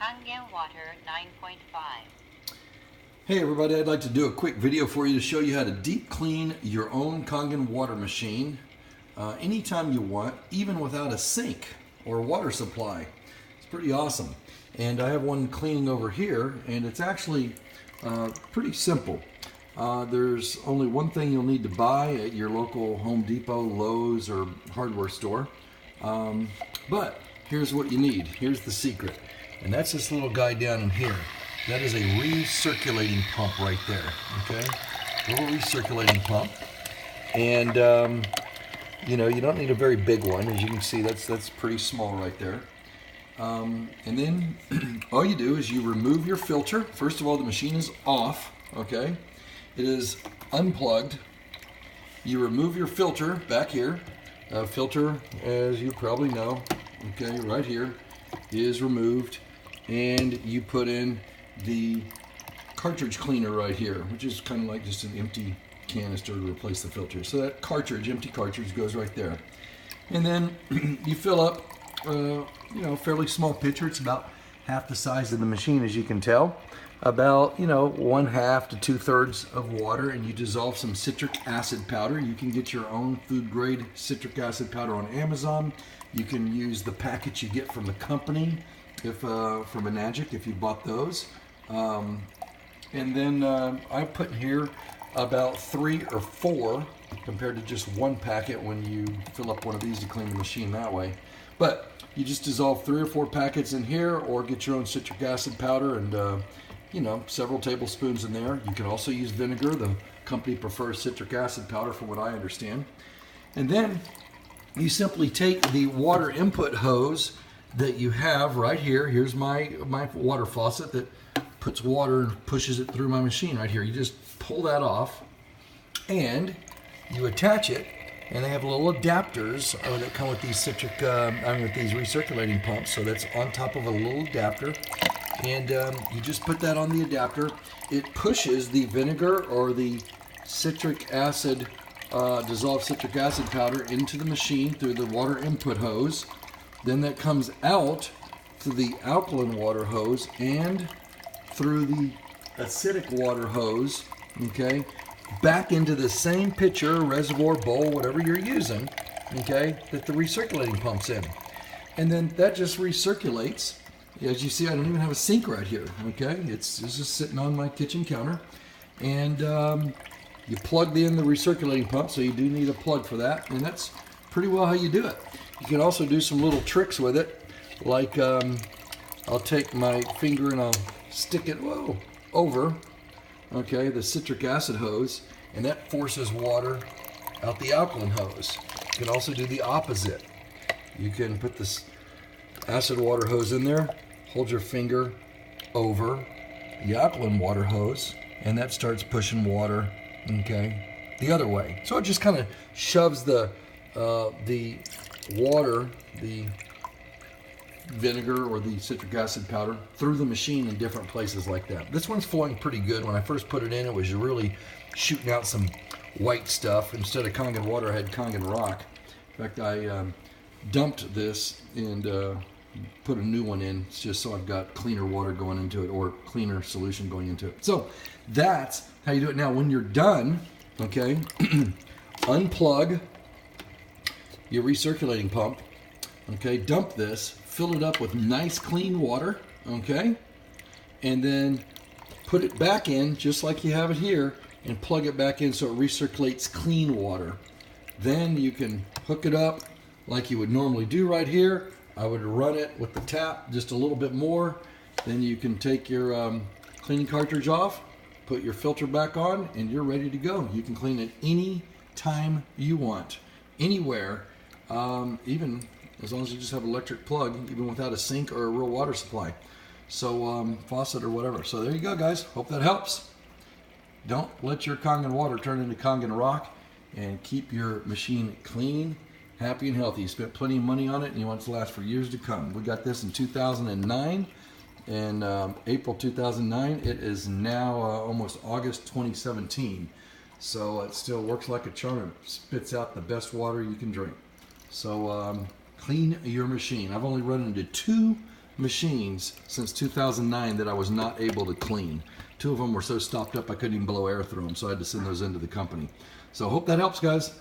Kangen water 9.5. Hey everybody, I'd like to do a quick video for you to show you how to deep clean your own Kangen water machine anytime you want, even without a sink or water supply. It's pretty awesome. And I have one cleaning over here, and it's actually pretty simple. There's only one thing you'll need to buy at your local Home Depot, Lowe's, or hardware store. But here's what you need. Here's the secret. And that's this little guy down in here. That is a recirculating pump right there, okay? Little recirculating pump. And, you know, you don't need a very big one. As you can see, that's pretty small right there. And then all you do is you remove your filter. First of all, the machine is off, okay? It is unplugged. You remove your filter back here. Filter, as you probably know, okay, right here is removed. And you put in the cartridge cleaner right here, which is kind of like just an empty canister to replace the filter. So that cartridge, empty cartridge, goes right there. And then you fill up, you know, a fairly small pitcher. It's about half the size of the machine, as you can tell. About, you know, 1/2 to 2/3 of water, and you dissolve some citric acid powder. You can get your own food grade citric acid powder on Amazon. You can use the package you get from the company, if from Enagic, if you bought those. And then I put in here about 3 or 4 compared to just one packet when you fill up one of these to clean the machine that way. But you just dissolve 3 or 4 packets in here, or get your own citric acid powder and you know, several tablespoons in there. You can also use vinegar. The company prefers citric acid powder from what I understand. And then you simply take the water input hose that you have right here. Here's my water faucet that puts water and pushes it through my machine right here. You just pull that off and you attach it, and they have little adapters that come with these with these recirculating pumps. So that's on top of a little adapter, and you just put that on the adapter. It pushes the vinegar or the citric acid, dissolved citric acid powder into the machine through the water input hose. Then that comes out through the alkaline water hose and through the acidic water hose, okay, back into the same pitcher, reservoir, bowl, whatever you're using, okay, that the recirculating pump's in. And then that just recirculates. As you see, I don't even have a sink right here, okay? It's just sitting on my kitchen counter. And you plug in the recirculating pump, so you do need a plug for that, and that's pretty well how you do it. You can also do some little tricks with it, like I'll take my finger and I'll stick it over, okay, the citric acid hose, and that forces water out the alkaline hose. You can also do the opposite. You can put this acid water hose in there, hold your finger over the alkaline water hose, and that starts pushing water, okay, the other way. So it just kind of shoves the water, the vinegar or the citric acid powder through the machine in different places like that. This one's flowing pretty good. When I first put it in, it was really shooting out some white stuff. Instead of Kangen water, I had Kangen rock. In fact, I dumped this and put a new one in, just so I've got cleaner water going into it, or cleaner solution going into it. So that's how you do it. Now when you're done, okay, unplug your recirculating pump, okay, dump this, fill it up with nice clean water, okay, and then put it back in just like you have it here, and plug it back in so it recirculates clean water. Then you can hook it up like you would normally do right here. I would run it with the tap just a little bit more. Then you can take your cleaning cartridge off, put your filter back on, and you're ready to go. You can clean it any time you want, anywhere, even as long as you just have an electric plug, even without a sink or a real water supply. So faucet or whatever. So there you go, guys. Hope that helps. Don't let your Kangen water turn into Kangen rock, and keep your machine clean, happy, and healthy. You spent plenty of money on it, and you want it to last for years to come. We got this in 2009, and April 2009. It is now almost August 2017. So it still works like a charm. It spits out the best water you can drink. So clean your machine. I've only run into 2 machines since 2009 that I was not able to clean. 2 of them were so stopped up I couldn't even blow air through them, so I had to send those into the company. So I hope that helps, guys.